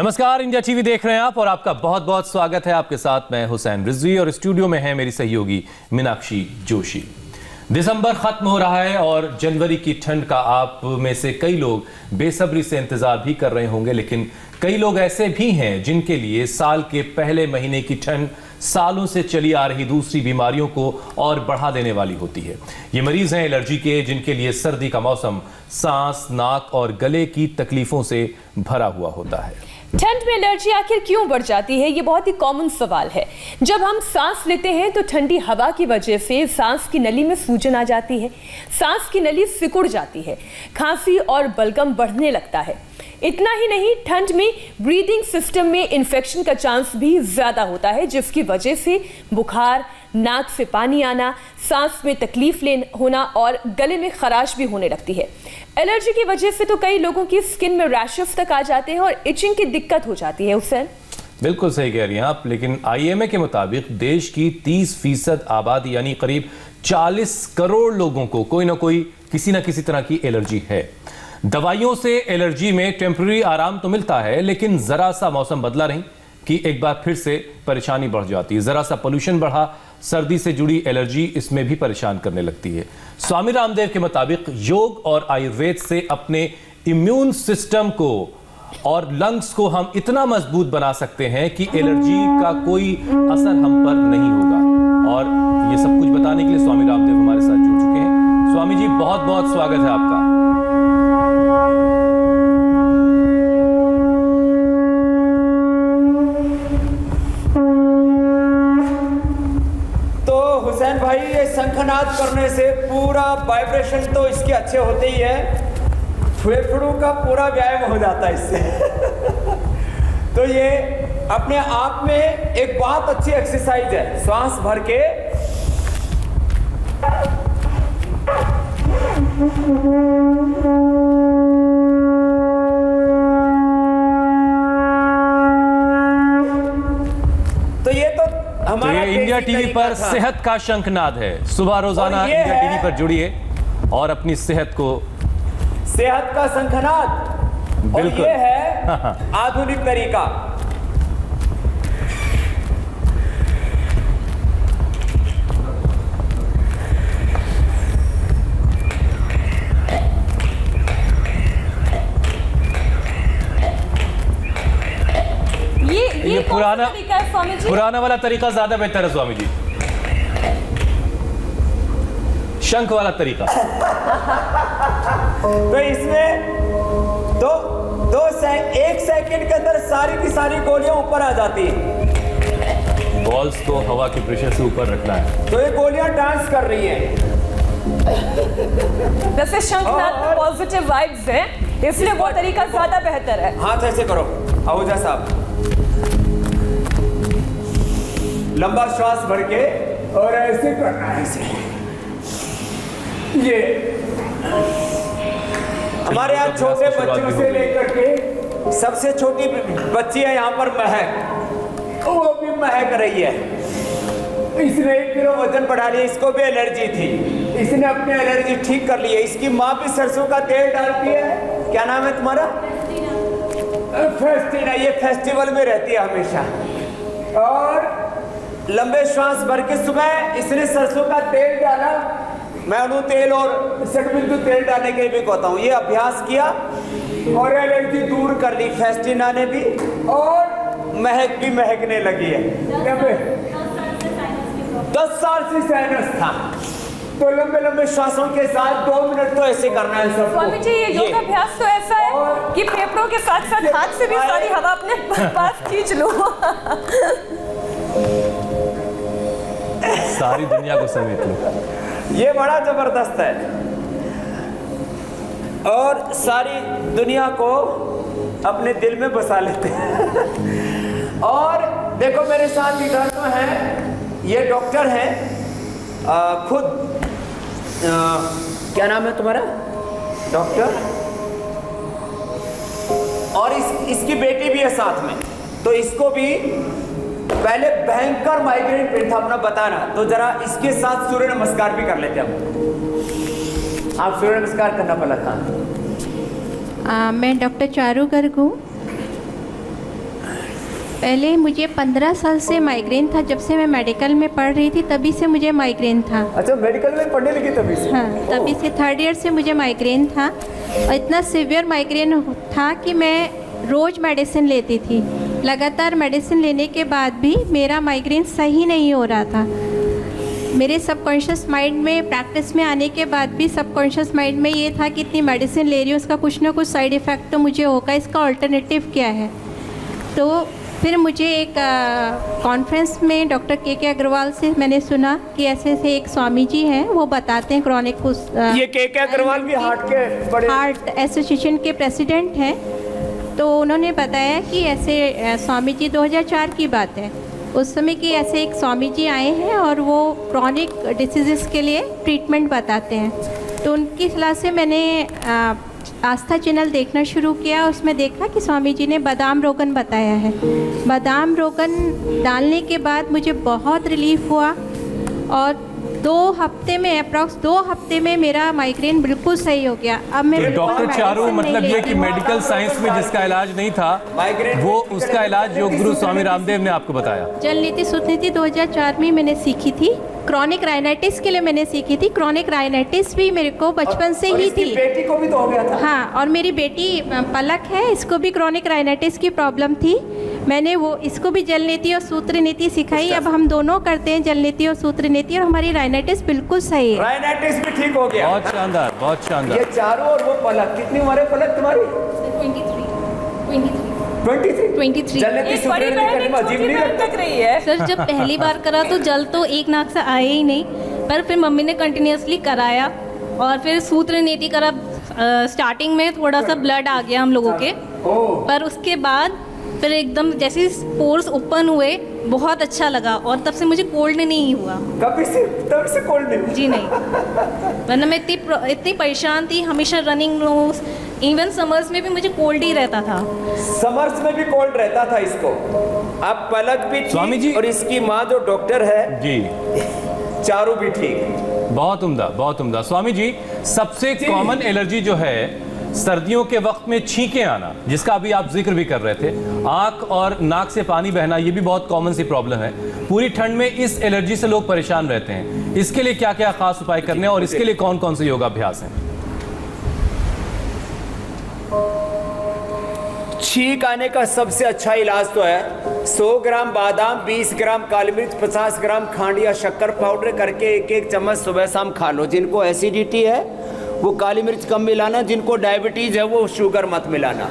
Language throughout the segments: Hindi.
नमस्कार, इंडिया टीवी देख रहे हैं आप और आपका बहुत बहुत स्वागत है। आपके साथ मैं हुसैन रिजवी और स्टूडियो में है मेरी सहयोगी मीनाक्षी जोशी। दिसंबर खत्म हो रहा है और जनवरी की ठंड का आप में से कई लोग बेसब्री से इंतजार भी कर रहे होंगे, लेकिन कई लोग ऐसे भी हैं जिनके लिए साल के पहले महीने की ठंड सालों से चली आ रही दूसरी बीमारियों को और बढ़ा देने वाली होती है। ये मरीज हैं एलर्जी के, जिनके लिए सर्दी का मौसम सांस, नाक और गले की तकलीफों से भरा हुआ होता है। ठंड में एलर्जी आखिर क्यों बढ़ जाती है? ये बहुत ही कॉमन सवाल है। जब हम सांस लेते हैं तो ठंडी हवा की वजह से सांस की नली में सूजन आ जाती है, सांस की नली सिकुड़ जाती है, खांसी और बलगम बढ़ने लगता है। इतना ही नहीं, ठंड में ब्रीदिंग सिस्टम में इन्फेक्शन का चांस भी ज्यादा होता है, जिसकी वजह से बुखार, नाक से पानी आना, सांस में तकलीफ होना और गले में खराश भी होने लगती है। एलर्जी की वजह से तो कई लोगों की स्किन में रैशेस तक आ जाते हैं और इचिंग की दिक्कत हो जाती है। हुसैन, बिल्कुल सही कह रही हैं आप, लेकिन आईएमए के मुताबिक देश की 30% आबादी यानी करीब 40 करोड़ लोगों को कोई ना कोई किसी ना किसी तरह की एलर्जी है। दवाइयों से एलर्जी में टेम्पररी आराम तो मिलता है, लेकिन जरा सा मौसम बदला नहीं कि एक बार फिर से परेशानी बढ़ जाती है। जरा सा पोल्यूशन बढ़ा, सर्दी से जुड़ी एलर्जी इसमें भी परेशान करने लगती है। स्वामी रामदेव के मुताबिक योग और आयुर्वेद से अपने इम्यून सिस्टम को और लंग्स को हम इतना मजबूत बना सकते हैं कि एलर्जी का कोई असर हम पर नहीं होगा। और ये सब कुछ बताने के लिए स्वामी रामदेव हमारे साथ जुड़ चुके हैं। स्वामी जी, बहुत बहुत स्वागत है आपका। हुसैन भाई, ये शंखनाद करने से पूरा वाइब्रेशन तो इसके अच्छे होते ही है, फेफड़ों का पूरा व्यायाम हो जाता है इससे। तो ये अपने आप में एक बहुत अच्छी एक्सरसाइज है। श्वास भर के ये इंडिया टीवी पर सेहत का शंखनाद है। सुबह रोजाना इंडिया टीवी पर जुड़िए और अपनी सेहत का शंखनाद। और ये है आधुनिक तरीका। ये पुराना वाला तरीका ज्यादा बेहतर है स्वामी जी, शंख वाला तरीका। तो इसमें एक सेकंड के अंदर सारी की सारी गोलियां ऊपर आ जाती हैं। बॉल्स को हवा के प्रेशर से ऊपर रखना है, तो ये गोलियां डांस कर रही हैं। वैसे शंखनाद में पॉजिटिव वाइब्स हैं, इसलिए वो तरीका ज्यादा बेहतर है। हाथ ऐसे करो आहूजा साहब, लंबा श्वास भर के और ऐसे करना है। ऐसे ये हमारे यहाँ छोटे बच्चों से लेकर के सबसे छोटी बच्ची है यहाँ पर महक, वो भी महक रही है। इसने 1 किलो वजन बढ़ा लिया, इसको भी एलर्जी थी, इसने अपनी एलर्जी ठीक कर ली है। इसकी माँ भी सरसों का तेल डालती है। क्या नाम है तुम्हारा? फेस्टिना। ये फेस्टिवल में रहती है हमेशा। और लंबे श्वास भर के सुबह इसने सरसों का तेल डाला, मैं अणु तेल और षटबिंदु तेल डालने के लिए भी कहता हूँ। ये अभ्यास किया और एलर्जी दूर कर ली फेस्टिना ने भी, और महक भी महकने लगी है। 10 साल से साइनस था, तो लंबे लंबे श्वासों के साथ 2 मिनट तो ऐसे करना है सबको। स्वामी जी, ये योग अभ्यास तो ऐसा है कि फेफड़ों के साथ साथ हाथ से भी सारी हवा अपने पास खींच लो। सारी दुनिया को समेट लो। ये बड़ा जबरदस्त है और सारी दुनिया को अपने दिल में बसा लेते हैं। और देखो मेरे साथ इधर तो हैं, ये डॉक्टर हैं खुद। क्या नाम है तुम्हारा? डॉक्टर। और इसकी बेटी भी है साथ में, तो इसको भी पहले भयंकर माइग्रेन पेन था अपना बताना, तो जरा इसके साथ सूर्य नमस्कार भी कर लेते हम। आप सूर्य नमस्कार करना पड़ा था। मैं डॉक्टर चारू गर्ग हूँ। पहले मुझे 15 साल से माइग्रेन था। जब से मैं मेडिकल में पढ़ रही थी तभी से मुझे माइग्रेन था। अच्छा, मेडिकल में पढ़ने लगी तभी से? हाँ, तभी से 3rd ईयर से मुझे माइग्रेन था और इतना सीवियर माइग्रेन था कि मैं रोज़ मेडिसिन लेती थी। लगातार मेडिसिन लेने के बाद भी मेरा माइग्रेन सही नहीं हो रहा था। मेरे सबकॉन्शियस माइंड में, प्रैक्टिस में आने के बाद भी सबकॉन्शियस माइंड में ये था कि इतनी मेडिसिन ले रही हूँ, उसका कुछ ना कुछ साइड इफ़ेक्ट तो मुझे होगा, इसका ऑल्टरनेटिव क्या है। तो फिर मुझे एक कॉन्फ्रेंस में डॉक्टर के अग्रवाल से मैंने सुना कि ऐसे ऐसे एक स्वामी जी हैं, वो बताते हैं क्रॉनिक ये के अग्रवाल भी हार्ट एसोसिएशन के प्रेसिडेंट हैं। तो उन्होंने बताया कि ऐसे स्वामी जी 2004 की बात है, उस समय कि ऐसे एक स्वामी जी आए हैं और वो क्रॉनिक डिसीज़ के लिए ट्रीटमेंट बताते हैं। तो उनकी सलाह से मैंने आस्था चैनल देखना शुरू किया। उसमें देखा कि स्वामी जी ने बादाम रोगन बताया है। बादाम रोगन डालने के बाद मुझे बहुत रिलीफ हुआ और 2 हफ्ते में, अप्रॉक्स 2 हफ्ते में मेरा माइग्रेन बिल्कुल सही हो गया। अब मैं डॉक्टर चारू, मतलब ये कि मेडिकल साइंस में जिसका इलाज नहीं था वो उसका इलाज योग गुरु स्वामी रामदेव ने आपको बताया। जल नीति सुत नीति 2004 में मैंने सीखी थी। क्रॉनिक राइनाइटिस के लिए मैंने सीखी थी। क्रॉनिक राइनाइटिस भी मेरे को बचपन से ही थी। बेटी को भी तो हो गया था। हाँ, और मेरी बेटी पलक है, इसको भी क्रॉनिक राइनाइटिस की प्रॉब्लम थी। मैंने वो इसको भी जल नीति और सूत्र नीति सिखाई। अब हम दोनों करते हैं जल नीति और सूत्र नीति और हमारी राइनाइटिस बिल्कुल सही है। राइनाइटिस भी ठीक हो गया। बहुत शानदार, बहुत शानदार। ये चारों और वो पलक, कितनी उम्र है पलक तुम्हारी? 23। जल नीति एक बड़ी बहन एक छोटी बहन तक रही है। सर जब पहली बार करा तो जल तो एक नाक से आया ही नहीं, पर फिर मम्मी ने कंटिन्यूसली कराया और फिर सूत्र नीति करा। स्टार्टिंग में थोड़ा सा ब्लड आ गया हम लोगों के, पर उसके बाद फिर एकदम जैसे पोर्स ओपन हुए, बहुत अच्छा लगा और तब से मुझे कोल्ड नहीं हुआ। कभी से तब से कोल्ड नहीं? जी नहीं, वरना मैं इतनी परेशान थी, हमेशा रनिंग नोज, इवन समर्स में भी मुझे कोल्ड ही रहता था। समर्स में भी कोल्ड रहता था इसको। अब पलक भी स्वामी जी, ठीक और इसकी माँ जो डॉक्टर है जी, चारू भी ठीक। बहुत उम्दा, बहुत उम्दा। स्वामी जी, सबसे कॉमन एलर्जी जो है सर्दियों के वक्त में छींकें आना, जिसका अभी आप जिक्र भी कर रहे थे, आंख और नाक से पानी बहना, ये भी बहुत कॉमन सी प्रॉब्लम है। पूरी ठंड में इस एलर्जी से लोग परेशान रहते हैं। इसके लिए क्या क्या खास उपाय करने हैं और इसके लिए कौन कौन से योगाभ्यास हैं? छींक आने का सबसे अच्छा इलाज तो है 100 ग्राम बादाम, 20 ग्राम काली मिर्च, 50 ग्राम खांड या शक्कर पाउडर करके 1-1 चम्मच सुबह शाम खा लो। जिनको एसिडिटी है वो काली मिर्च कम मिलाना, जिनको डायबिटीज है वो शुगर मत मिलाना।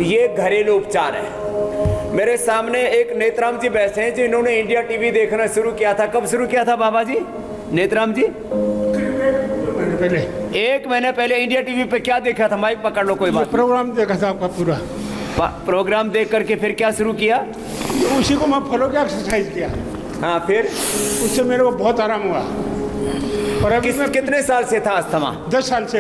ये घरेलू उपचार है। मेरे सामने एक नेत्राम जी बैठे हैं जिन्होंने इंडिया टीवी देखना शुरू किया था। कब शुरू किया था बाबा जी? नेत्राम जी, 1 महीने पहले इंडिया टीवी पे क्या देखा था? माइक पकड़ लो, कोई बात। प्रोग्राम देखा था आपका पूरा। प्रोग्राम देख करके फिर क्या शुरू किया? उसी को मैं फॉलो किया, एक्सरसाइज किया। हाँ, फिर उससे मेरे को बहुत आराम हुआ। और अभी कितने साल से था अस्थमा? 10 साल से।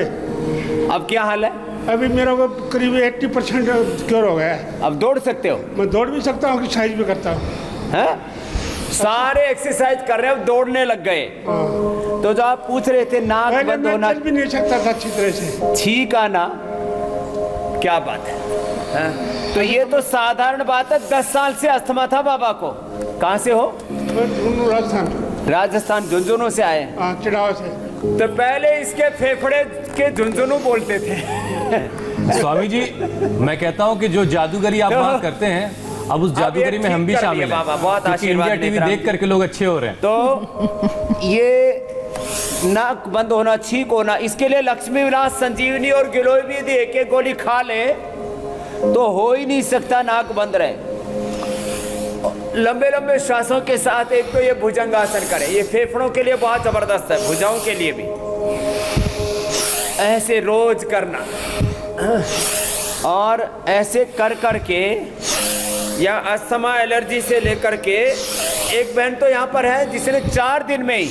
अब क्या हाल है? अभी मेरा को करीब 80% क्योर हो गया है। अब दौड़ सकते हो? मैं दौड़ भी सकता हूँ, एक्सरसाइज भी करता हूँ। हैं? सारे एक्सरसाइज कर रहे हो, दौड़ने लग गए। तो जो आप पूछ रहे थे नाक बंद होना, चल भी नहीं सकता था अच्छी तरह से। छींक आना, क्या बात है? तो ये तो साधारण बात है। 10 साल से अस्थमा था बाबा को। कहाँ से हो? राजस्थान झुंझुनू से आए? चिड़ाव से। तो पहले इसके फेफड़े के झुंझुनू बोलते थे। स्वामी जी, मैं कहता हूं कि जो जादूगरी आप वहां करते हैं, अब उस जादूगरी में हम भी शामिल हैं, क्योंकि इंडिया टीवी देख करके लोग अच्छे हो रहे हैं। तो ये नाक बंद होना, छींक होना, इसके लिए लक्ष्मी विलास, संजीवनी और गिलोय भी दी। एक गोली खा ले तो हो ही नहीं सकता नाक बंद रहे। लंबे लंबे श्वासों के साथ एक तो ये भुजंगासन करें, ये फेफड़ों के लिए बहुत जबरदस्त है, भुजाओं के लिए भी। ऐसे रोज करना और ऐसे कर करके, या अस्थमा एलर्जी से लेकर के, एक बहन तो यहाँ पर है जिसने 4 दिन में ही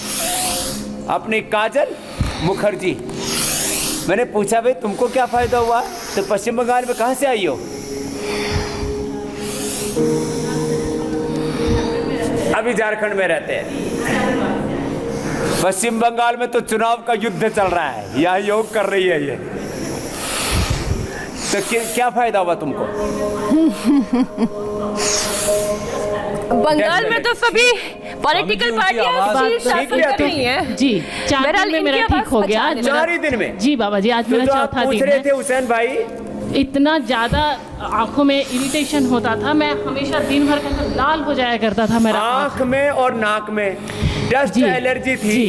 अपनी काजल मुखर्जी, मैंने पूछा भाई तुमको क्या फायदा हुआ? तो पश्चिम बंगाल में कहाँ से आई हो? अभी झारखंड में रहते हैं। पश्चिम बंगाल में तो चुनाव का युद्ध चल रहा है, यहाँ योग कर रही है ये। तो क्या फायदा हुआ तुमको? बंगाल में तो सभी पॉलिटिकल स्वामी जी, उनकी पार्टियां आवाज शीर्ष शासन ठीक है, कर रही हैं। जी 4 दिन में मेरा ठीक हो गया। आज 4 ही दिन में? जी बाबा जी, आज मेरा जो आप चौथा पूछ दिन रहे है। थे हुसैन भाई, इतना ज़्यादा आंखों में इरिटेशन होता था, मैं हमेशा दिन भर का लाल हो जाया करता था मेरा आंख में और नाक में डस्ट जी, एलर्जी थी। जी।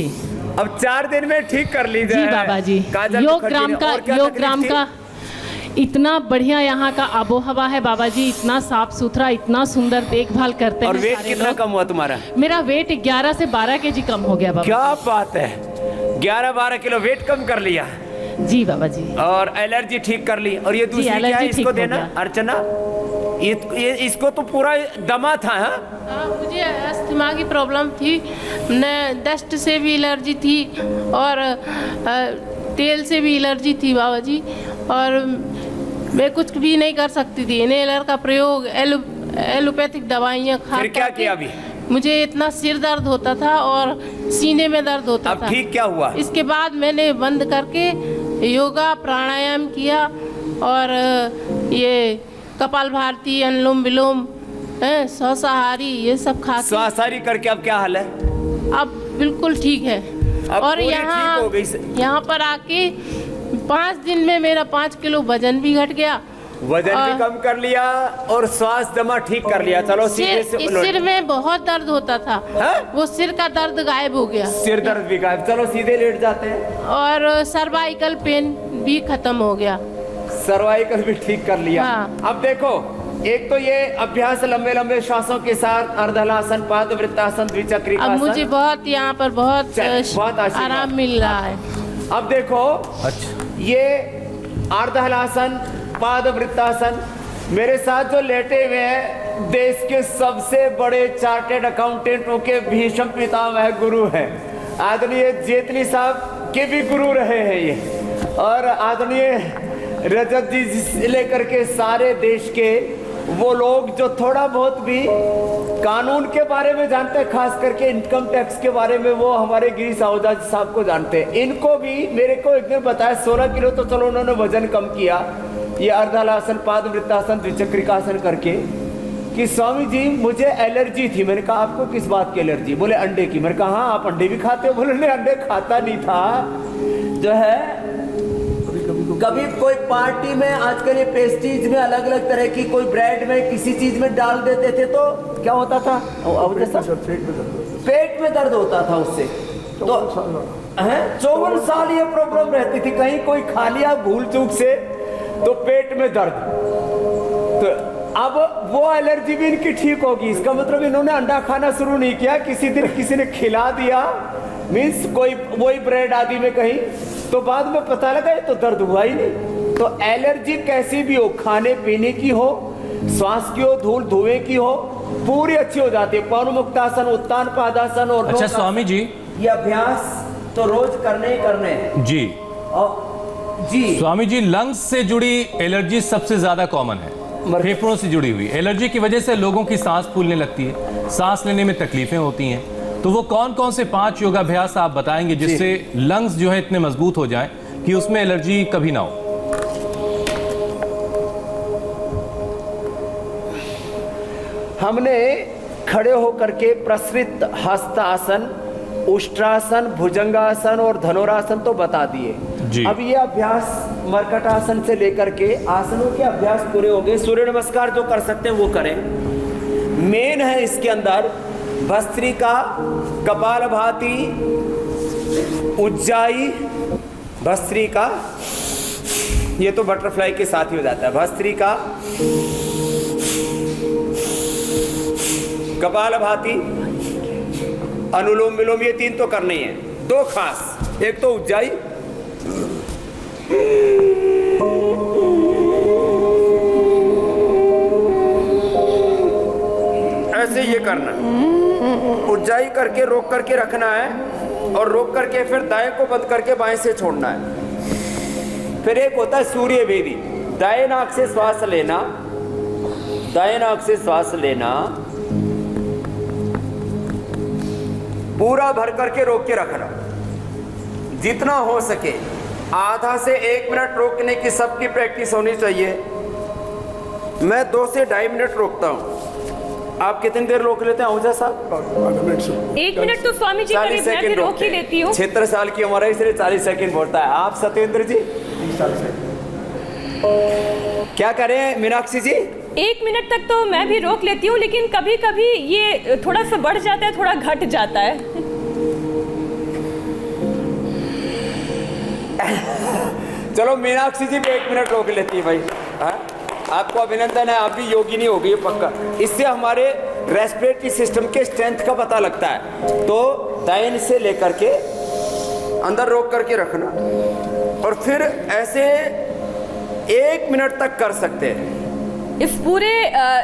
अब 4 दिन में ठीक कर ली जी बाबा जी। योग ग्राम का इतना बढ़िया यहाँ का आबो हवा है बाबा जी, इतना साफ सुथरा, इतना सुंदर देखभाल करते और हैं वेट सारे कितना लोग। कम हुआ तुम्हारा? मेरा वेट 11 से 12 केजी कम हो गया बाबा। क्या बात है, 11-12 किलो वेट कम कर लिया जी बाबा जी। और एलर्जी ठीक कर ली। और ये दूसरी क्या है, एलर्जी ठीक इसको हो देना गया। अर्चना, ये इसको तो पूरा दमा था। हाँ, मुझे अस्थमा की प्रॉब्लम थी, न डस्ट से भी एलर्जी थी और तेल से भी एलर्जी थी बाबा जी, और मैं कुछ भी नहीं कर सकती थी। इनहेलर का प्रयोग, एलोपैथिक दवाइयाँ खा फिर क्या करके किया अभी? मुझे इतना सिर दर्द होता था और सीने में दर्द होता अब था। ठीक क्या हुआ? इसके बाद मैंने बंद करके योगा प्राणायाम किया और ये कपाल भारती, अनुलोम विलोम, स्वासाहारी, ये सब खा के स्वासाहारी करके अब क्या हाल है? अब बिल्कुल ठीक है। अब और पूरी ठीक हो गई। यहाँ पर आके 5 दिन में मेरा 5 किलो वजन भी घट गया, वजन भी कम कर लिया और श्वास दमा ठीक कर लिया। चलो सीधे से सिर में बहुत दर्द होता था। हाँ? वो सिर का दर्द गायब हो गया, सिर दर्द भी गायब। चलो सीधे लेट जाते हैं। और सर्वाइकल पेन भी खत्म हो गया। सर्वाइकल भी ठीक कर लिया। हाँ। अब देखो, एक तो ये अभ्यास लंबे लंबे श्वासों के साथ, अर्धहलासन, पादवृत्तासन, द्विचक्रिकासन। अब मुझे बहुत यहाँ पर बहुत बहुत आशीर्वाद। आराम मिल रहा है। अब देखो, अच्छा, ये अर्धहलासन, पादवृत्तासन, मेरे साथ जो लेटे हुए हैं देश के सबसे बड़े चार्टेड अकाउंटेंटों के भीष्म पितामह गुरु हैं, आदरणीय जेटली साहब के भी गुरु रहे हैं ये, और आदरणीय रजत जी से लेकर के सारे देश के वो लोग जो थोड़ा बहुत भी कानून के बारे में जानते हैं, खास करके इनकम टैक्स के बारे में, वो हमारे गिरीश आहूजा जी साहब को जानते हैं। इनको भी मेरे को एक दिन बताया 16 किलो तो चलो उन्होंने वजन कम किया, ये अर्धहलासन, पादवृत्तासन, द्विचक्रिकासन करके, कि स्वामी जी मुझे एलर्जी थी। मैंने कहा आपको किस बात की एलर्जी? बोले अंडे की। मैंने कहा हाँ आप अंडे भी खाते हो? बोले नहीं अंडे खाता नहीं था, जो है कभी कोई पार्टी में, आजकल ये पेस्ट्रीज में अलग अलग तरह की, कोई ब्रेड में किसी चीज में डाल देते थे तो क्या होता था? पेट में दर्द होता था उससे। तो 54 साल ये प्रॉब्लम रहती थी, कहीं कोई खा लिया भूल चूक से तो पेट में दर्द। तो अब वो एलर्जी भी इनकी ठीक होगी। इसका मतलब इन्होंने अंडा खाना शुरू नहीं किया, किसी दिन किसी ने खिला दिया, मीन्स कोई वही ब्रेड आदि में कहीं, तो बाद में पता लगा ये तो दर्द हुआ ही नहीं। तो एलर्जी कैसी भी हो, खाने पीने की हो, श्वास की हो, धूल धुएं की हो, पूरी अच्छी हो जाती है। पवनमुक्तासन, उत्तान पादासन और अच्छा स्वामी जी, ये अभ्यास तो रोज करने ही करने हैं। जी और जी स्वामी जी, लंग्स से जुड़ी एलर्जी सबसे ज्यादा कॉमन है, फेफड़ों से जुड़ी हुई एलर्जी की वजह से लोगों की सांस फूलने लगती है, सांस लेने में तकलीफें होती हैं। तो वो कौन कौन से 5 योगाभ्यास आप बताएंगे जिससे लंग्स जो है इतने मजबूत हो जाएं कि उसमें एलर्जी कभी ना हो? हमने खड़े होकर के प्रसृत हस्तासन, उष्ट्रासन, भुजंगासन और धनुरासन तो बता दिए। अब ये अभ्यास मरकटासन से लेकर के आसनों के अभ्यास पूरे हो गए। सूर्य नमस्कार जो कर सकते हैं वो करें। मेन है इसके अंदर भस्त्रिका, कपालभाति, उज्जाई, भस्त्रिका, ये तो बटरफ्लाई के साथ ही हो जाता है। भस्त्रिका, कपालभाति, अनुलोम विलोम, ये 3 तो करने ही है। 2 खास, एक तो उज्जाई, ऐसे ये करना, उज्जाई करके रोक करके रखना है और रोक करके फिर दाएं को बंद करके बाएं से छोड़ना है। फिर एक होता है सूर्य भेदी, दाएं नाक से श्वास लेना, दाएं नाक से श्वास लेना, पूरा भर करके रोक के रखना, जितना हो सके। आधा से 1 मिनट रोकने की सबकी प्रैक्टिस होनी चाहिए। मैं 2 से 2.5 मिनट रोकता हूँ। आप कितनी देर रोक लेते हैं आहूजा साहब? 1 मिनट तो स्वामी जी 40 करीब मैं सेकंड भी रोक रोकते ही हैं। लेती हूँ। 76 साल की उम्र है इसलिए 40 सेकंड बोलता है। आप सत्येंद्र जी क्या करें? मीनाक्षी जी 1 मिनट तक तो मैं भी रोक लेती हूँ, लेकिन कभी कभी ये थोड़ा सा बढ़ जाता है, थोड़ा घट जाता है। चलो मीनाक्षी जी भी 1 मिनट रोक लेती है भाई। हाँ? आपको अभिनंदन है, आप भी योगिनी हो गई है पक्का। इससे हमारे रेस्पिरेटरी सिस्टम के स्ट्रेंथ का पता लगता है। तो दाएं से लेकर के अंदर रोक करके रखना और फिर ऐसे 1 मिनट तक कर सकते हैं। इस पूरे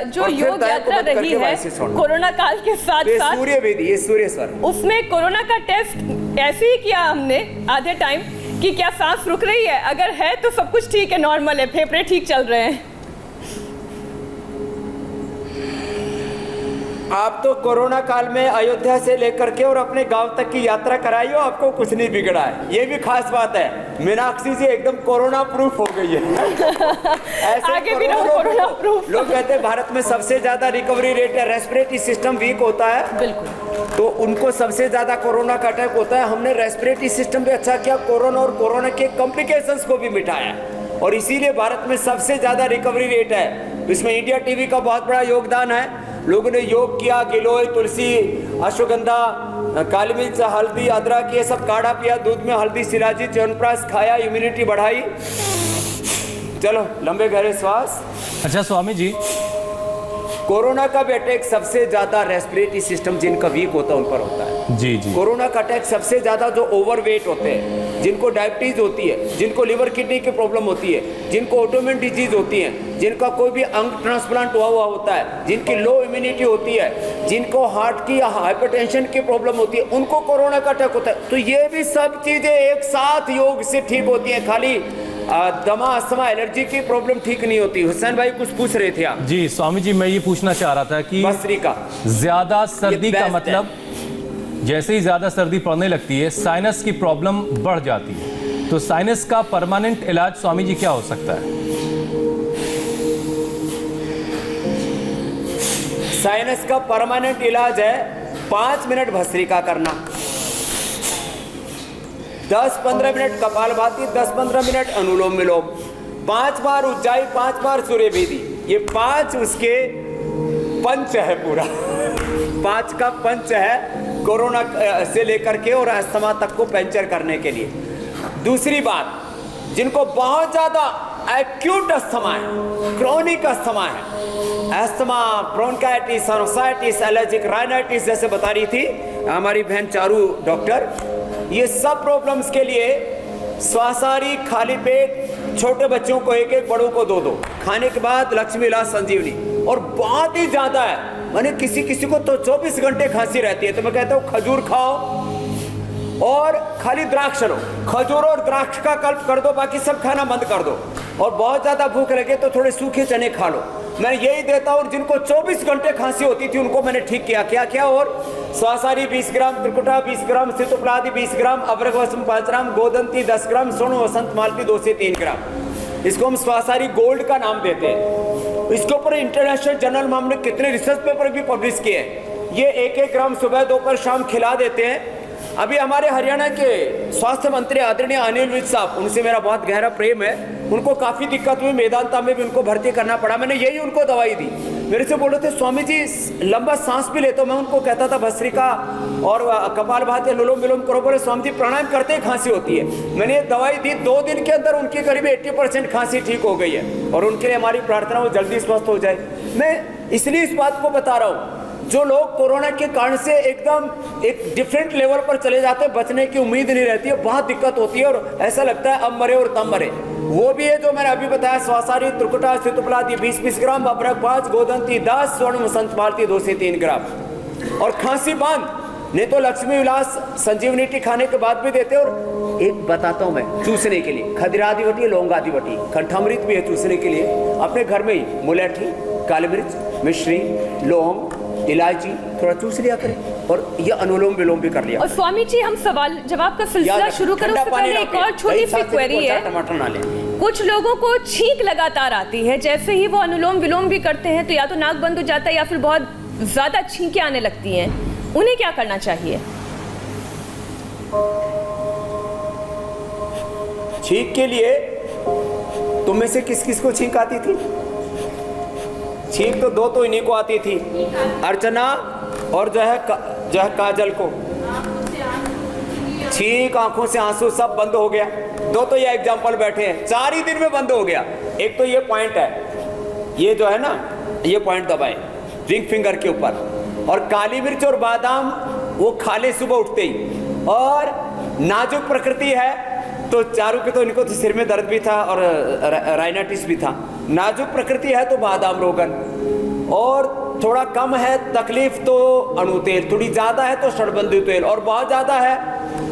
जो और फिर योग दाएं को यात्रा बंद रही करके है वाइस से छोड़ना। कोरोना काल के साथ ये साथ सूर्य वेदी, ये सूर्य स्वर, उसमें कोरोना का टेस्ट ऐसे ही किया हमने आधे टाइम कि क्या सांस रुक रही है, अगर है तो सब कुछ ठीक है, नॉर्मल है, फेफड़े ठीक चल रहे हैं। आप तो कोरोना काल में अयोध्या से लेकर के और अपने गांव तक की यात्रा कराई हो, आपको कुछ नहीं बिगड़ा है। ये भी खास बात है, मीनाक्षी जी एकदम कोरोना प्रूफ हो गई है। ऐसे आगे भी रहो कोरोना प्रूफ। लोग कहते हैं भारत में सबसे ज्यादा रिकवरी रेट है, रेस्पिरेटरी सिस्टम वीक होता है बिल्कुल, तो उनको सबसे ज्यादा कोरोना का अटैक होता है। हमने रेस्पिरेटरी सिस्टम भी अच्छा किया, कोरोना और कोरोना के कॉम्प्लिकेशंस को भी मिटाया और इसीलिए भारत में सबसे ज्यादा रिकवरी रेट है। इसमें इंडिया टीवी का बहुत बड़ा योगदान है। लोगों ने योग किया, गिलोय, तुलसी, अश्वगंधा, काली मिर्च, हल्दी, अदरक, ये सब काढ़ा पिया, दूध में हल्दी, शिलाजी, च्यवनप्राश खाया, इम्यूनिटी बढ़ाई। चलो लंबे गहरे श्वास। अच्छा स्वामी जी, कोरोना का भी अटैक सबसे ज्यादा रेस्पिरेटरी सिस्टम जिनका वीक होता है उन पर होता है। जी जी, कोरोना का अटैक सबसे ज्यादा जो ओवरवेट होते हैं, जिनको डायबिटीज होती है, जिनको लिवर किडनी की प्रॉब्लम होती है, जिनको ऑटोइम्यून डिजीज होती है, जिनका कोई भी अंग ट्रांसप्लांट हुआ होता है, जिनकी लो इम्यूनिटी होती है, जिनको हार्ट की या हाइपरटेंशन की प्रॉब्लम होती है, उनको कोरोना का अटैक होता है। तो ये भी सब चीजें एक साथ योग से ठीक होती है। खाली दमा, अस्थमा, एलर्जी की प्रॉब्लम ठीक नहीं होती। हुसैन भाई कुछ पूछ रहे थे आप? जी स्वामी जी, मैं ये पूछना चाह रहा था कि भस्त्रिका ज्यादा सर्दी का बेस्ट है। मतलब, जैसे ही ज्यादा सर्दी पड़ने लगती है साइनस की प्रॉब्लम बढ़ जाती है, तो साइनस का परमानेंट इलाज स्वामी जी क्या हो सकता है? साइनस का परमानेंट इलाज है 5 मिनट भस्त्रिका करना, 10-15 मिनट कपालभाति, 10-15 मिनट अनुलोम विलोम, 5 बार उज्जाई, 5 बार सूर्य वेदी। ये 5 उसके पंच है, पूरा 5 का पंच है कोरोना से लेकर के और अस्थमा तक को पंचर करने के लिए। दूसरी बात, जिनको बहुत ज्यादा एक्यूट अस्थमा है, क्रोनिक अस्थमा है, asthma, bronchitis, sinusitis, allergic rhinitis जैसे बता रही थी हमारी बहन चारू डॉक्टर, ये सब प्रॉब्लम्स के लिए स्वासारी, खाली पेट, छोटे बच्चों को 1-1, बड़ों को 2-2, खाने के बाद लक्ष्मी विलास संजीवनी। और बहुत ही ज्यादा है, माने किसी किसी को तो 24 घंटे खांसी रहती है, तो मैं कहता हूँ खजूर खाओ और खाली द्राक्ष लो, खजूर और द्राक्ष का कल्प कर दो, बाकी सब खाना बंद कर दो। और बहुत ज्यादा भूख लगे तो थोड़े सूखे चने खा लो। मैं यही देता हूँ। जिनको 24 घंटे खांसी होती थी उनको मैंने ठीक किया। क्या क्या? और स्वासारी 20 ग्राम, त्रिकुटा 20 ग्राम, सितुपलादि 20 ग्राम, अभ्रगवसम 5 ग्राम, गोदंती 10 ग्राम, सोनो वसंत मालती 2 से 3 ग्राम। इसको हम स्वासारी गोल्ड का नाम देते हैं। इसके ऊपर इंटरनेशनल जर्नल में हमने कितने रिसर्च पेपर भी पब्लिश किए हैं। ये 1-1 ग्राम सुबह, दोपहर, शाम खिला देते हैं। अभी हमारे हरियाणा के स्वास्थ्य मंत्री आदरणीय अनिल विज साहब, उनसे मेरा बहुत गहरा प्रेम है, उनको काफ़ी दिक्कत हुई, मेदांता में भी उनको भर्ती करना पड़ा। मैंने यही उनको दवाई दी। मेरे से बोल रहे थे स्वामी जी लंबा सांस भी लेते हो। मैं उनको कहता था भस्त्रिका और कपालभाति, अनुलोम विलोम करो। बोले स्वामी जी प्राणायाम करते ही खांसी होती है। मैंने ये दवाई दी, 2 दिन के अंदर उनकी करीब 80% खांसी ठीक हो गई है और उनके लिए हमारी प्रार्थना वो जल्दी स्वस्थ हो जाए। मैं इसलिए इस बात को बता रहा हूँ, जो लोग कोरोना के कारण से एकदम एक डिफरेंट लेवल पर चले जाते हैं, बचने की उम्मीद नहीं रहती है, बहुत दिक्कत होती है और ऐसा लगता है अब मरे और तब मरे, वो भी है जो मैंने अभी बताया। स्वासारी, त्रिकुटा, सितुपलादि 20-20 ग्राम, अभ्रक 5, गोदंती 10, स्वर्ण वसंत मालती 2 से 3 ग्राम। और खांसी बंद, नहीं तो लक्ष्मी विलास संजीवनी टी खाने के बाद भी देते। और एक बताता हूँ मैं चूसने के लिए, खदिरादिवटी, लौंगादिवटी, कंठामृत भी है चूसने के लिए। अपने घर में ही मुलेठी, काली मिर्च, मिश्री, लौंग, इलायची थोड़ा चूस लिया करें और ये अनुलोम विलोम भी कर लिया। और स्वामी जी हम सवाल जवाब का सिलसिला शुरू करें उससे पहले एक और छोटी सी क्वेरी है। टमाटर ना लें। कुछ लोगों को छींक लगातार आती है, जैसे ही वो अनुलोम विलोम भी करते हैं तो या तो नाक बंद हो जाता है या फिर बहुत ज्यादा छींकें आने लगती हैं, उन्हें क्या करना चाहिए? छींक के लिए तुम में से किस किस को छींक आती थी? छींक तो दो तो इन्हीं को आती थी, अर्चना और जो है काजल को। छींक, आंखों से आंसू, सब बंद हो गया। दो तो ये एग्जाम्पल बैठे हैं, 4 ही दिन में बंद हो गया। एक तो ये पॉइंट है, ये जो है ना, ये पॉइंट दबाएं रिंग फिंगर के ऊपर। और काली मिर्च और बादाम वो खा ले सुबह उठते ही। और नाजुक प्रकृति है तो चारू के तो इनको तो सिर में दर्द भी था और राइनाइटिस भी था। नाजुक प्रकृति है तो बादाम रोगन, और थोड़ा कम है तकलीफ तो अणु तेल, थोड़ी ज़्यादा है तो षडबंधु तेल, और बहुत ज़्यादा है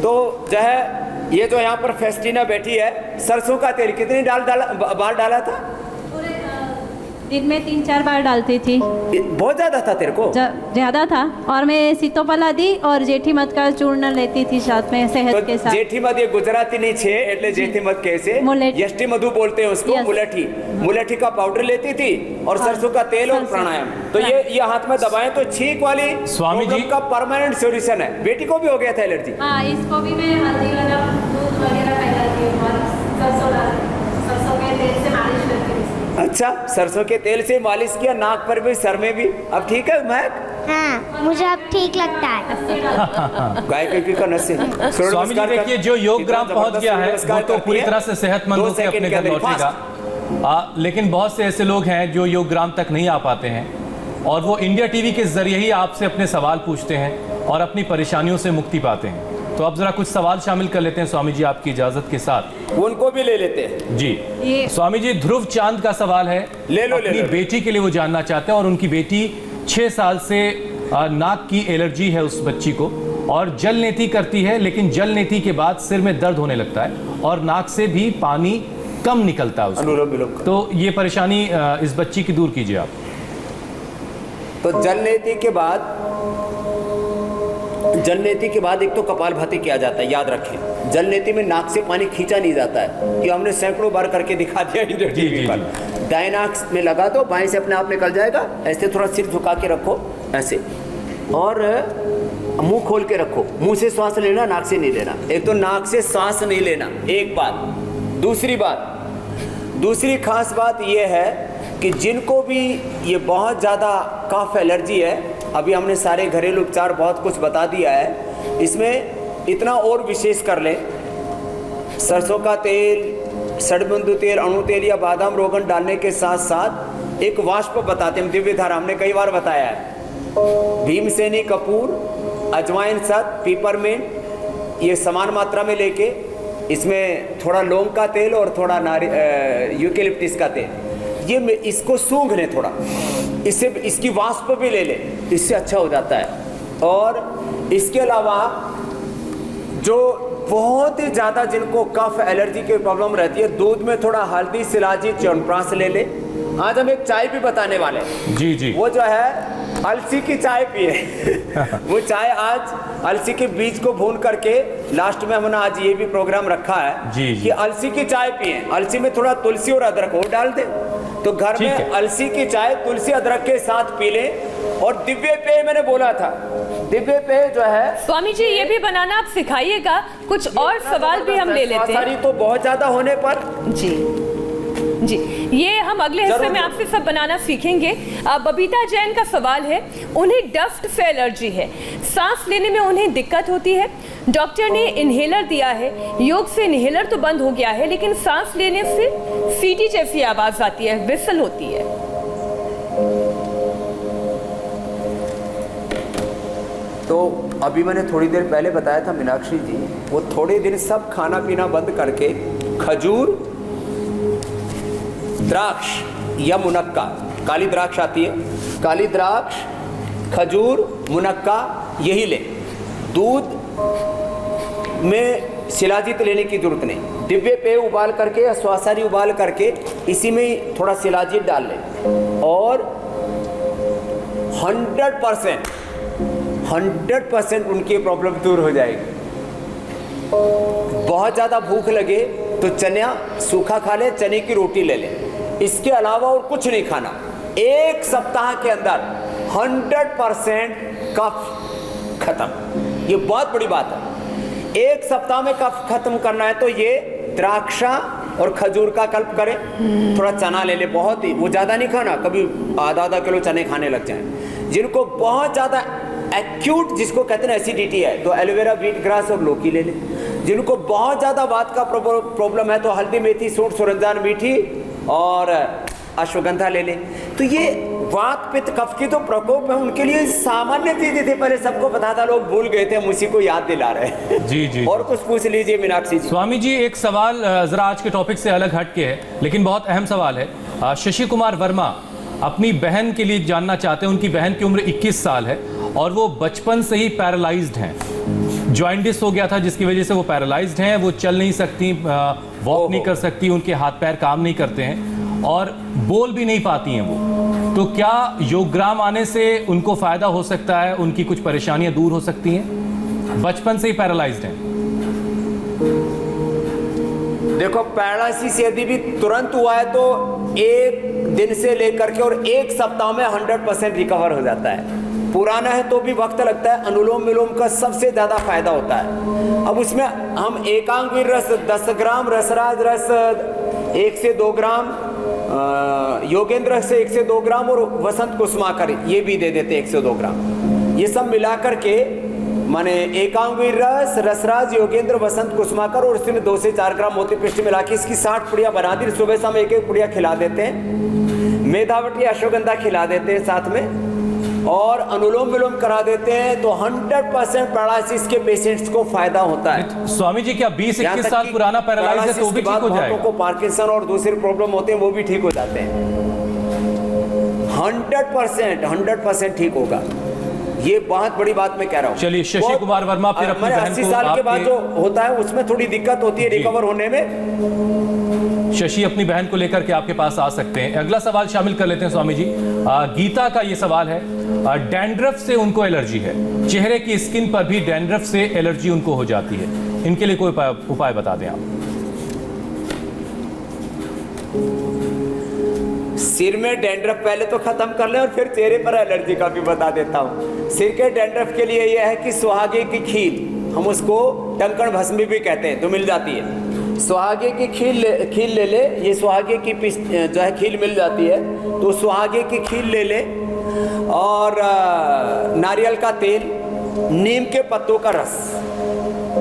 तो जो है ये जो यहाँ पर फेस्टिना बैठी है, सरसों का तेल कितनी बार डाला था? दिन में 3-4 बार डालती थी। बहुत ज्यादा था तेरे को? ज्यादा था। और मैं सीतोपलादी और जेठीमध का चूर्ण लेती थी साथ में, शहद के साथ। जेठीमध ये गुजराती नहीं छे એટલે जेठीमध कैसे, यष्टि मधु बोलते हैं उसको। मुलेठी, मुलेठी का पाउडर लेती थी और सरसों का तेल और प्राणायाम। तो ये हाथ में दबाएं तो छींक वाली स्वामी जी का परमानेंट सॉल्यूशन है। बेटी को भी हो गया था एलर्जी? हाँ, इसको भी मैं हल्दी वाला दूध वगैरह पिलाती हूँ और सरसों के तेल से मालिश करती हूँ। अच्छा, सरसों के तेल से मालिश किया, नाक पर भी, सर में भी। अब ठीक है महक? हाँ, मुझे अब ठीक लगता है। गाय का नशे। स्वामी जी देखिए, जो योग ग्राम पहुंच गया है वो तो पूरी तरह से सेहतमंद होकर अपने घर लौटेगा। लेकिन बहुत से ऐसे लोग हैं जो योग ग्राम तक नहीं आ पाते हैं, और वो इंडिया टीवी के जरिए ही आपसे अपने सवाल पूछते हैं और अपनी परेशानियों से मुक्ति पाते हैं। तो अब जरा कुछ सवाल शामिल कर लेते हैं स्वामी जी, आपकी इजाजत के साथ। उनको भी ले लेते हैं जी। स्वामी जी, ध्रुव चांद का सवाल है। ले लो, अपनी बेटी के लिए वो जानना चाहते हैं, और उनकी बेटी 6 साल से नाक की एलर्जी है उस बच्ची को, और जल नेती करती है, लेकिन जल नेती के बाद सिर में दर्द होने लगता है और नाक से भी पानी कम निकलता है उसको। तो ये परेशानी इस बच्ची की दूर कीजिए आप। तो जल नेती के बाद एक तो कपालभाति किया जाता है, याद रखें। जल नेती में नाक से पानी खींचा नहीं जाता है, ये हमने सैकड़ों बार करके दिखा दिया इंडिया टीवी पर। दाएं नाक में लगा दो, बाएं से अपने आप निकल जाएगा। ऐसे थोड़ा सिर झुका के रखो, ऐसे, और मुंह खोल के रखो। मुंह से श्वास लेना, नाक से नहीं लेना। एक तो नाक से सांस नहीं लेना, एक बात। दूसरी खास बात यह है कि जिनको भी ये बहुत ज़्यादा कफ एलर्जी है, अभी हमने सारे घरेलू उपचार बहुत कुछ बता दिया है, इसमें इतना और विशेष कर लें, सरसों का तेल, षडबंधु तेल, अणु तेल या बादाम रोगन डालने के साथ साथ एक वाष्प बताते हैं, दिव्य धारा, हमने कई बार बताया है। भीमसेनी कपूर, अजवाइन, शहद, पीपरमिंट, ये समान मात्रा में लेके इसमें थोड़ा लौंग का तेल और थोड़ा यूकेलिप्टिस का तेल, ये इसको सूंघ लें थोड़ा, इससे इसकी वाष्प भी ले लें, इससे अच्छा हो जाता है। और इसके अलावा जो बहुत ही ज़्यादा जिनको कफ एलर्जी की प्रॉब्लम रहती है, दूध में थोड़ा हल्दी, शिलाजीत, च्यवनप्राश ले ले। आज हम एक चाय भी बताने वाले हैं। जी। वो जो है अलसी की चाय पिए। वो चाय आज अलसी के बीज को भून करके, लास्ट में हमने आज ये भी प्रोग्राम रखा है कि अलसी की चाय पिए। अलसी में थोड़ा तुलसी और अदरक और डाल दें, तो घर में अलसी की चाय तुलसी अदरक के साथ पी लें। और दिव्य पेय मैंने बोला था, दिव्य पेय जो है स्वामी जी ये भी बनाना आप सिखाइएगा। कुछ और सवाल भी हम ले लेते हैं। तो बहुत ज्यादा होने पर जी, ये हम अगले हिस्से में आपसे सब बनाना सीखेंगे। बबीता जैन का सवाल है, उन्हें डस्ट से एलर्जी है, सांस लेने में उन्हें दिक्कत होती है, डॉक्टर ने इन्हेलर दिया है, योग से इन्हेलर तो बंद हो गया है, लेकिन सांस लेने से सीटी जैसी आवाज आती है, विसल होती है। तो अभी मैंने थोड़ी देर पहले बताया था मीनाक्षी जी, वो थोड़े दिन सब खाना पीना बंद करके खजूर, द्राक्ष या मुनक्का, काली द्राक्ष आती है, काली द्राक्ष, खजूर, मुनक्का, यही ले। दूध में शिलाजीत लेने की जरूरत नहीं, दिव्य पेय उबाल करके या श्वासारी उबाल करके इसी में ही थोड़ा शिलाजीत डाल लें, और 100% उनकी प्रॉब्लम दूर हो जाएगी। बहुत ज़्यादा भूख लगे तो चना सूखा खा ले, चने की रोटी ले लें, इसके अलावा और कुछ नहीं खाना। 1 सप्ताह के अंदर 100% कफ खत्म। ये बहुत बड़ी बात है। एक सप्ताह में कफ खत्म करना है तो ये द्राक्षा और खजूर का कल्प करें, थोड़ा चना ले ले, बहुत ही, वो ज़्यादा नहीं खाना, कभी आधा किलो चने खाने लग जाएं। जिनको बहुत ज़्यादा एक्यूट, जिसको कहते हैं एसिडिटी है, तो एलोवेरा, व्हीट ग्रास और लौकी ले लें। जिनको बहुत ज़्यादा वात का प्रॉब्लम है तो हल्दी, मेथी, सूंठ, सुरंजान, मीठी और अश्वगंधा ले लें। तो ये वात पित्त कफ की तो प्रकोप है, उनके लिए सामान्य चीजें थी, पहले सबको पता था, लोग भूल गए थे, हम उसी को याद दिला रहे हैं। जी जी। और कुछ पूछ लीजिए मीनाक्षी जी। स्वामी जी, एक सवाल जरा आज के टॉपिक से अलग हट के है, लेकिन बहुत अहम सवाल है। शशि कुमार वर्मा अपनी बहन के लिए जानना चाहते हैं। उनकी बहन की उम्र 21 साल है और वो बचपन से ही पैरालाइज्ड हैं। जॉइंटिस हो गया था जिसकी वजह से वो पैरालाइज्ड हैं, वो चल नहीं सकती, वॉक नहीं कर सकती, उनके हाथ पैर काम नहीं करते हैं और बोल भी नहीं पाती हैं वो। तो क्या योगग्राम आने से उनको फायदा हो सकता है, उनकी कुछ परेशानियां दूर हो सकती हैं? बचपन से ही पैरालाइज्ड हैं। देखो, पैरालिसिस यदि भी तुरंत हुआ है तो 1 दिन से लेकर के और 1 सप्ताह में 100% रिकवर हो जाता है। पुराना है तो भी वक्त लगता है। अनुलोम विलोम का सबसे ज़्यादा फायदा होता है। अब उसमें हम एकांगवीर रस 10 ग्राम, रसराज रस 1 से 2 ग्राम, योगेंद्र से 1 से 2 ग्राम और वसंत कुसुमाकर ये भी दे देते 1 से 2 ग्राम। ये सब मिला करके माने एकांगवीर रस, रसराज, योगेंद्र, वसंत कुसुमाकर और उसमें 2 से 4 ग्राम मोती पिष्ट मिला के इसकी 60 पुड़िया बना दी। सुबह शाम 1-1 पुड़िया खिला देते हैं। मेधावटी, अश्वगंधा खिला देते हैं साथ में और अनुलोम विलोम करा देते हैं तो 100% पैरालिसिस के पेशेंट्स को फायदा होता है। स्वामी जी, क्या 20-21 साल पुराना पैरालाइज है तो भी ठीक हो जाएगा? को पार्किंसन और दूसरे प्रॉब्लम होते हैं वो भी ठीक हो जाते हैं। 100% ठीक होगा। ये बहुत बड़ी बात मैं कह रहा हूँ। चलिए, शशि कुमार वर्मा फिर अपनी बहन को 80 साल के बाद जो होता है उसमें थोड़ी दिक्कत होती है रिकवर होने में। शशि अपनी बहन को लेकर के आपके पास आ सकते हैं। अगला सवाल शामिल कर लेते हैं स्वामी जी। गीता का ये सवाल है, डैंड्रफ से उनको एलर्जी है, चेहरे की स्किन पर भी डैंड्रफ से एलर्जी उनको हो जाती है, इनके लिए कोई उपाय बता दें आप। सिर में डैंड्रफ पहले तो खत्म कर ले और फिर चेहरे पर एलर्जी का भी बता देता हूँ। सिर के डैंड्रफ के लिए यह है कि सुहागे की खील, हम उसको टंकण भस्मी भी कहते हैं, तो मिल जाती है। सुहागे की खील ले ले, ये सुहागे की जो है खील मिल जाती है, तो सुहागे की खील ले ले और नारियल का तेल, नीम के पत्तों का रस,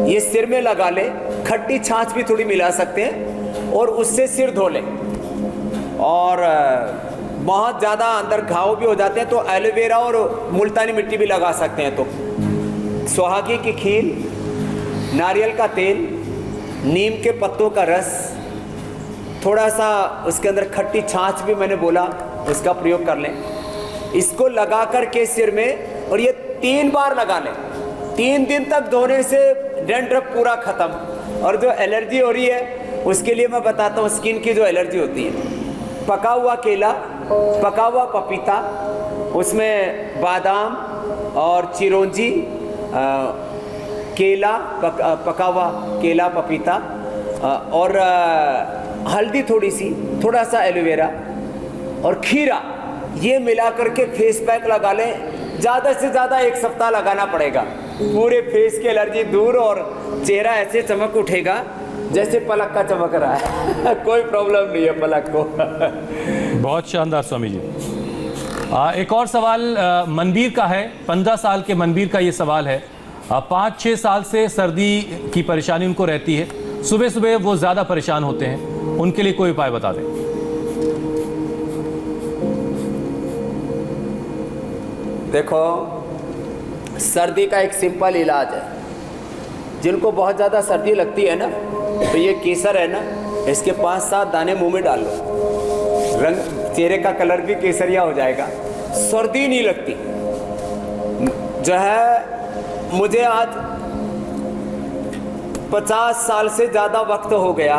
ये सिर में लगा ले। खट्टी छाछ भी थोड़ी मिला सकते हैं और उससे सिर धो ले। और बहुत ज़्यादा अंदर घाव भी हो जाते हैं तो एलोवेरा और मुल्तानी मिट्टी भी लगा सकते हैं। तो सुहागे की खील, नारियल का तेल, नीम के पत्तों का रस, थोड़ा सा उसके अंदर खट्टी छाछ भी मैंने बोला, उसका प्रयोग कर लें। इसको लगा कर के सिर में, और ये 3 बार लगा लें। 3 दिन तक धोने से डैंड्रफ पूरा खत्म। और जो एलर्जी हो रही है उसके लिए मैं बताता हूँ, स्किन की जो एलर्जी होती है, पका हुआ केला, पका हुआ पपीता, उसमें बादाम और चिरौंजी, केला, पका हुआ केला, पपीता और हल्दी थोड़ी सी, थोड़ा सा एलोवेरा और खीरा, ये मिला करके फेस पैक लगा लें। ज़्यादा से ज़्यादा 1 सप्ताह लगाना पड़ेगा। पूरे फेस की एलर्जी दूर और चेहरा ऐसे चमक उठेगा जैसे पलक का चमक रहा है। कोई प्रॉब्लम नहीं है पलक को। बहुत शानदार स्वामी जी। एक और सवाल मनबीर का है, 15 साल के मनबीर का ये सवाल है। 5-6 साल से सर्दी की परेशानी उनको रहती है, सुबह सुबह वो ज़्यादा परेशान होते हैं, उनके लिए कोई उपाय बता दें। देखो, सर्दी का एक सिंपल इलाज है। जिनको बहुत ज़्यादा सर्दी लगती है ना, तो ये केसर है ना, इसके 5-7 दाने मुंह में डाल लो, रंग चेहरे का कलर भी केसरिया हो जाएगा, सर्दी नहीं लगती। जो है, मुझे आज 50 साल से ज़्यादा वक्त हो गया,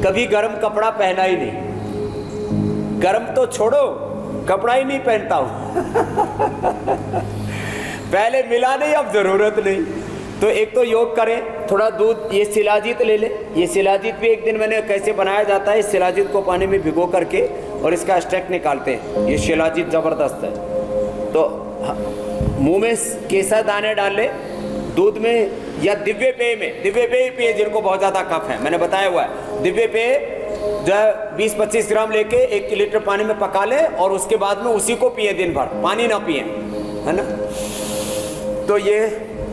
कभी गर्म कपड़ा पहना ही नहीं। गर्म तो छोड़ो, कपड़ा ही नहीं पहनता हूँ। पहले मिला नहीं, अब ज़रूरत नहीं। तो एक तो योग करें, थोड़ा दूध, ये शिलाजीत ले ले। ये शिलाजीत भी एक दिन मैंने कैसे बनाया जाता है, इस शिलाजीत को पानी में भिगो करके और इसका स्टैक निकालते हैं। ये शिलाजीत ज़बरदस्त है। तो मुंह में केसर दाने डाल ले, दूध में या दिव्य पेय में, दिव्य पेय पिए जिनको बहुत ज़्यादा कफ है, मैंने बताया हुआ है। दिव्य पेय जो है 20-25 ग्राम लेके 1 लीटर पानी में पका ले और उसके बाद में उसी को पिए दिन भर, पानी ना पिए, है ना। तो ये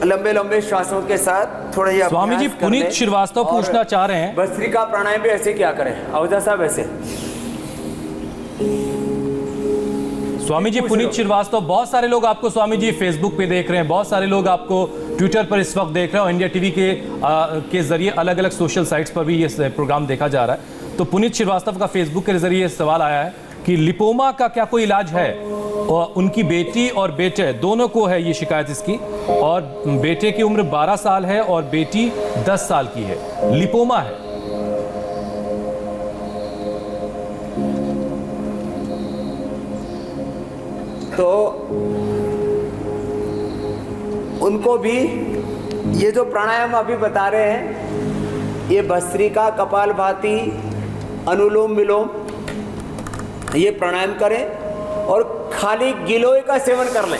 लंबे लंबे श्वासों के साथ थोड़ा ये स्वामी जी, पुनीत श्रीवास्तव पूछना चाह रहे हैं, भस्त्रिका प्राणायाम भी ऐसे क्या करें आहूजा साहब? ऐसे स्वामी जी पुनीत श्रीवास्तव, बहुत सारे लोग आपको स्वामी जी फेसबुक पे देख रहे हैं, बहुत सारे लोग आपको ट्विटर पर इस वक्त देख रहे हैं, और इंडिया टीवी के जरिए अलग अलग सोशल साइट्स पर भी ये प्रोग्राम देखा जा रहा है। तो पुनीत श्रीवास्तव का फेसबुक के जरिए सवाल आया है कि लिपोमा का क्या कोई इलाज है? और उनकी बेटी और बेटे दोनों को है ये शिकायत इसकी, और बेटे की उम्र 12 साल है और बेटी 10 साल की है, लिपोमा है। तो उनको भी ये जो प्राणायाम अभी बता रहे हैं, ये भस्त्रिका, कपालभाति, अनुलोम विलोम, ये प्राणायाम करें और खाली गिलोय का सेवन कर लें।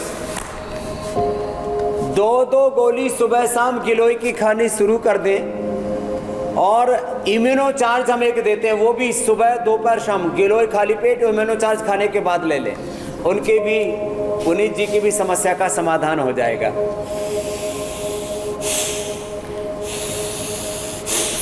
2-2 गोली सुबह शाम गिलोय की खानी शुरू कर दें। और इम्यूनो चार्ज हम एक देते हैं, वो भी सुबह दोपहर शाम, गिलोय खाली पेट इम्यूनो चार्ज खाने के बाद ले लें। उनके भी, पुनीत जी की भी समस्या का समाधान हो जाएगा।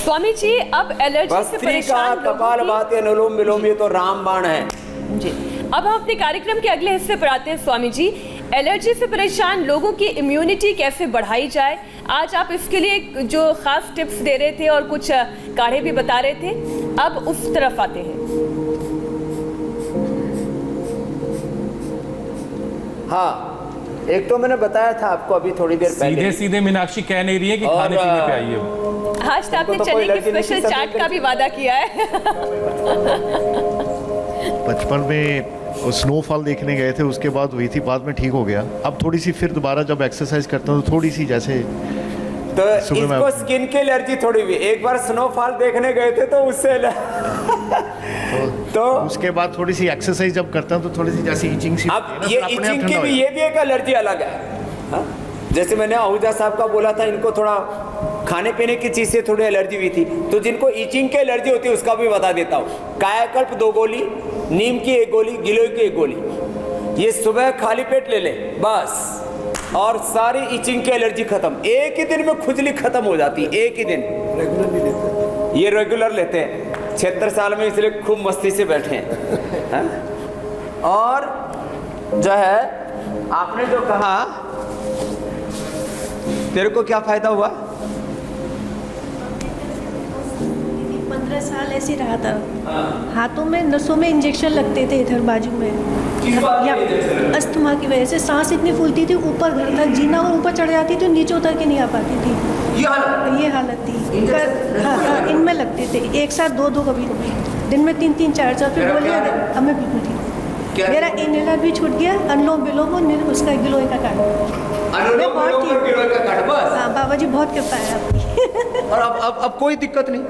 स्वामी जी, अब एलर्जी से परेशान लोगों कपालभाति, अनुलोम विलोम, ये तो रामबाण है जी। अब हम अपने कार्यक्रम के अगले हिस्से पर आते हैं स्वामी जी। एलर्जी से परेशान लोगों की इम्यूनिटी कैसे बढ़ाई जाए, आज आप इसके लिए जो खास टिप्स दे रहे थे और कुछ काढ़े भी बता रहे थे, अब उस तरफ आते हैं। हाँ, एक तो मैंने बताया था आपको अभी थोड़ी देर पहले, सीधे मीनाक्षी कह नहीं रही है कि खाने पीने पे आइए। आज तो आपने चने की स्पेशल चाट का भी वादा किया है। बचपन में स्नोफॉल देखने गए थे, उसके बाद हुई थी, बाद में ठीक हो गया। अब थोड़ी सी फिर दोबारा जब एक्सरसाइज करता हूँ तो थोड़ी सी जैसे तो इसको स्किन की एलर्जी थोड़ी भी, एक बार स्नोफॉल देखने गए थे तो उससे तो उसके बाद थोड़ी सी एक्सरसाइज जब करता हूँ तो थोड़ी सी जैसे इचिंग सी, अब ये इचिंग की भी, ये भी एक एलर्जी अलग है। हाँ? जैसे मैंने आहूजा साहब का बोला था, इनको थोड़ा खाने पीने की चीज से थोड़ी एलर्जी हुई थी, तो जिनको इचिंग की एलर्जी होती है उसका भी बता देता हूँ। कायाकल्प 2 गोली, नीम की 1 गोली, गिलोय की 1 गोली, ये सुबह खाली पेट ले लें बस, और सारी इचिंग की एलर्जी खत्म। एक ही दिन में खुजली खत्म हो जाती है, एक ही दिन। रेगुलर लेते हैं, ये रेगुलर लेते हैं, 76 साल में, इसलिए खूब मस्ती से बैठे हैं। और जो है आपने जो कहा, तेरे को क्या फायदा हुआ? 15 साल ऐसे रहा था, हाथों में, नसों में इंजेक्शन लगते थे, इधर बाजू में, या अस्थमा की वजह से सांस इतनी फूलती थी, ऊपर घर तक जीना, और ऊपर चढ़ जाती थी, नीचे उतर के नहीं आ पाती थी। ये हालत थी। हाँ, इनमें लगते थे, एक साथ 2-2 कभी दिन में 3-3, 4-4, फिर बोलिए हमें बिल्कुल ठीक। मेरा इनहेलर भी छूट गया, अनुलोम विलोम और उसका गिलोय का काढ़ा, बहुत ठीक। हाँ बाबा जी, बहुत कृपा है आपकी। और अब कोई दिक्कत नहीं,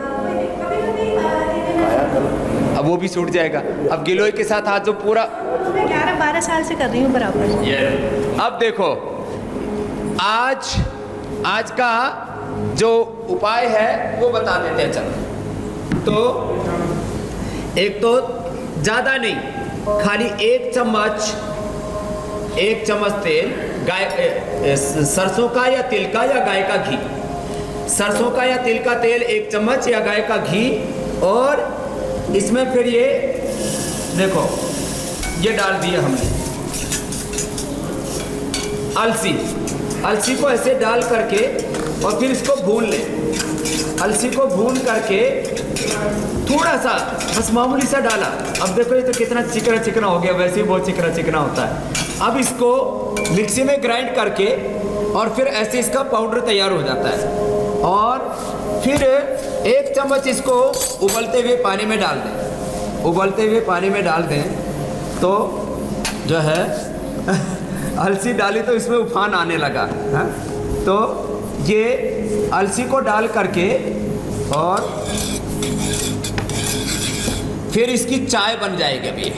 अब वो भी छूट जाएगा। अब गिलोय के साथ आज जो पूरा 11-12 साल से कर रही हूँ बराबर। अब देखो, आज का जो उपाय है वो बता देते हैं। चलो, तो एक तो ज्यादा नहीं, खाली 1 चम्मच तेल, गाय सरसों का या तिल का या गाय का घी, सरसों का या तिल का तेल 1 चम्मच या गाय का घी, और इसमें फिर ये देखो, ये डाल दिया हमने अलसी को ऐसे डाल करके, और फिर इसको भून लें। अलसी को भून करके थोड़ा सा, बस मामूली सा डाला। अब देखो ये तो कितना चिकना चिकना हो गया, वैसे ही बहुत चिकना चिकना होता है। अब इसको मिक्सी में ग्राइंड करके, और फिर ऐसे इसका पाउडर तैयार हो जाता है। और फिर 1 चम्मच इसको उबलते हुए पानी में डाल दें। उबलते हुए पानी में डाल दें तो जो है अलसी डाली तो इसमें उफान आने लगा है। तो ये अलसी को डाल करके, और फिर इसकी चाय बन जाएगी अभी।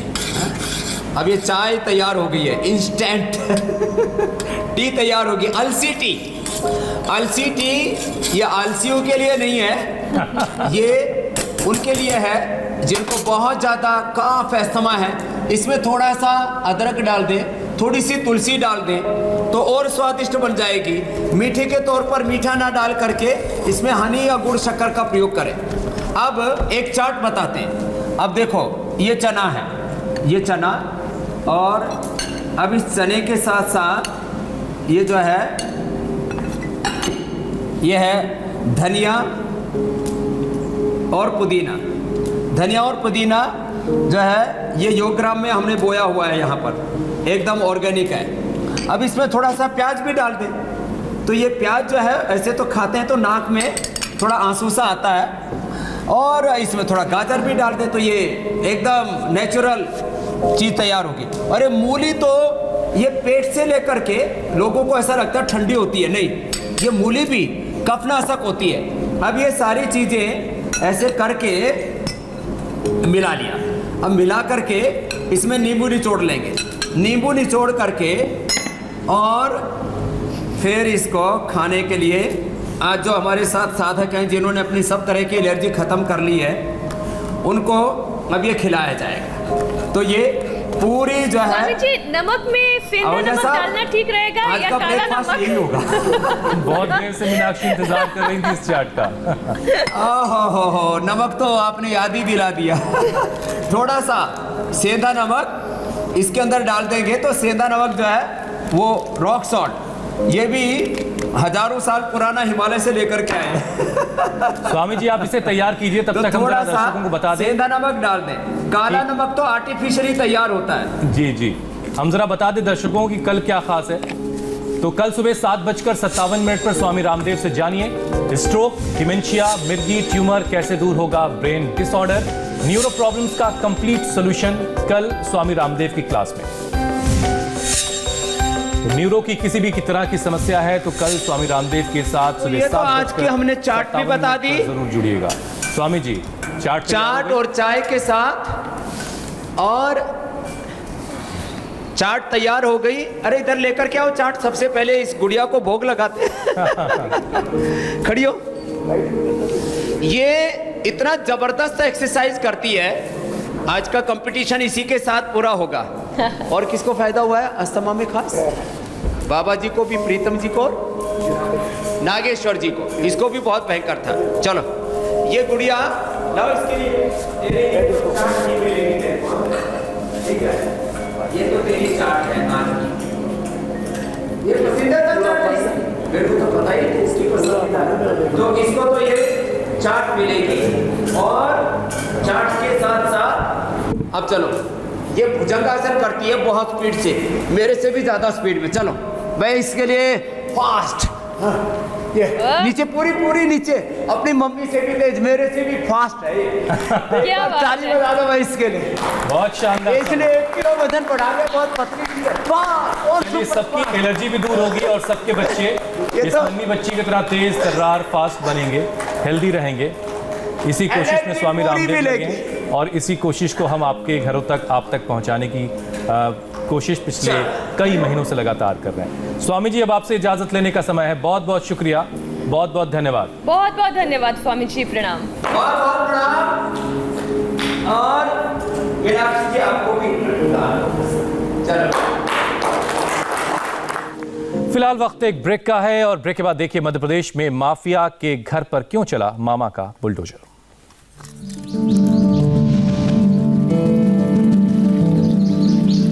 अब ये चाय तैयार हो गई है, इंस्टेंट टी तैयार होगी, अलसी टी। अलसी टी ये आलसियों के लिए नहीं है, ये उनके लिए है जिनको बहुत ज़्यादा कफ अस्थमा है। इसमें थोड़ा सा अदरक डाल दें, थोड़ी सी तुलसी डाल दें तो और स्वादिष्ट बन जाएगी। मीठे के तौर पर मीठा ना डाल करके इसमें हनी या गुड़ शक्कर का प्रयोग करें। अब एक चाट बताते हैं। अब देखो ये चना है, ये चना, और अब इस चने के साथ साथ ये जो है ये है धनिया और पुदीना। धनिया और पुदीना जो है ये योगग्राम में हमने बोया हुआ है, यहाँ पर एकदम ऑर्गेनिक है। अब इसमें थोड़ा सा प्याज भी डाल दें तो ये प्याज जो है ऐसे तो खाते हैं तो नाक में थोड़ा आंसू सा आता है, और इसमें थोड़ा गाजर भी डाल दें तो ये एकदम नेचुरल चीज़ तैयार होगी। अरे मूली तो ये पेट से लेकर के लोगों को ऐसा लगता है ठंडी होती है, नहीं, ये मूली भी कफनाशक होती है। अब ये सारी चीज़ें ऐसे करके मिला लिया। अब मिला करके इसमें नींबू निचोड़ लेंगे, नींबू निचोड़ करके, और फिर इसको खाने के लिए आज जो हमारे साथ साधक हैं जिन्होंने अपनी सब तरह की एलर्जी ख़त्म कर ली है उनको अब ये खिलाया जाएगा। तो ये पूरी जो है स्वामी जी, नमक में सेंधा नमक डालना ठीक रहेगा या काला नमक? यही होगा। बहुत देर से मीनाक्षी इंतजार कर रही थी इस चाट का। हो नमक तो आपने याद ही दिला दिया। थोड़ा सा सेंधा नमक इसके अंदर डाल देंगे तो सेंधा नमक जो है वो रॉक सॉल्ट, ये भी हजारों साल पुराना हिमालय से लेकर के आए। स्वामी जी आप इसे तैयार कीजिए, तब तक हम थोड़ा दर्शकों को बता दें। सेंधा नमक डाल दें, काला नमक तो आर्टिफिशियली तैयार होता है। जी जी, हम जरा बता दें दर्शकों की कल क्या खास है। तो कल सुबह 7:57 पर स्वामी रामदेव से जानिए स्ट्रोक, डिमेंशिया, मिर्गी ट्यूमर कैसे दूर होगा, ब्रेन डिसऑर्डर, न्यूरो प्रॉब्लम्स का कंप्लीट सॉल्यूशन, कल स्वामी रामदेव की क्लास में। तो न्यूरो की किसी भी तरह की समस्या है तो कल स्वामी रामदेव के साथ सुबह 7 तो आज की हमने चाट भी बता दी, जरूर जुड़िएगा। स्वामी जी चाट और चाय के साथ, और चाट तैयार हो गई। अरे इधर लेकर के आओ चाट, सबसे पहले इस गुड़िया को भोग लगाते खड़ी हो। ये इतना जबरदस्त एक्सरसाइज करती है, आज का कंपटीशन इसी के साथ पूरा होगा। और किसको फायदा हुआ है अस्थमा में? खास बाबा जी को भी, प्रीतम जी को, नागेश्वर जी को, इसको भी बहुत भयंकर था। चलो ये गुड़िया लाओ, इसके लिए ठीक है, ये तो तेरी चाट है आज की, ये पसंदीदा चाट है, मेरे को तो पता ही नहीं इसकी पसंदीदा, तो इसको तो ये चाट मिलेगी। और चाट के साथ साथ अब चलो, ये भुजंगासन करती है बहुत स्पीड से, मेरे से भी ज्यादा स्पीड में। चलो मैं इसके लिए फास्ट, ये नीचे पूरी नीचे, अपनी मम्मी से भी तेज, मेरे से भी फास्ट है ये। क्या बात ताली है। बजा दो भाई इसके लिए, बहुत शानदार। इसलिए 1 किलो वजन बढ़ा के बहुत पतली की है। वाह, और चलिए, सबकी एलर्जी भी दूर होगी और सबके बच्चे इस नन्ही बच्ची की तरह तेज तर्रार फास्ट बनेंगे, हेल्दी रहेंगे। इसी कोशिश में स्वामी रामदेव लगे हैं और इसी कोशिश को हम आपके घरों तक, आप तक पहुंचाने की कोशिश पिछले कई महीनों से लगातार कर रहे हैं। स्वामी जी अब आपसे इजाजत लेने का समय है, बहुत बहुत शुक्रिया, बहुत बहुत धन्यवाद। बहुत बहुत धन्यवाद स्वामी जी, प्रणाम। बहुत बहुत प्रणाम। और मीनाक्षी जी आपको भी चलो। फिलहाल वक्त एक ब्रेक का है और ब्रेक के बाद देखिए मध्य प्रदेश में माफिया के घर पर क्यों चला मामा का बुलडोजर।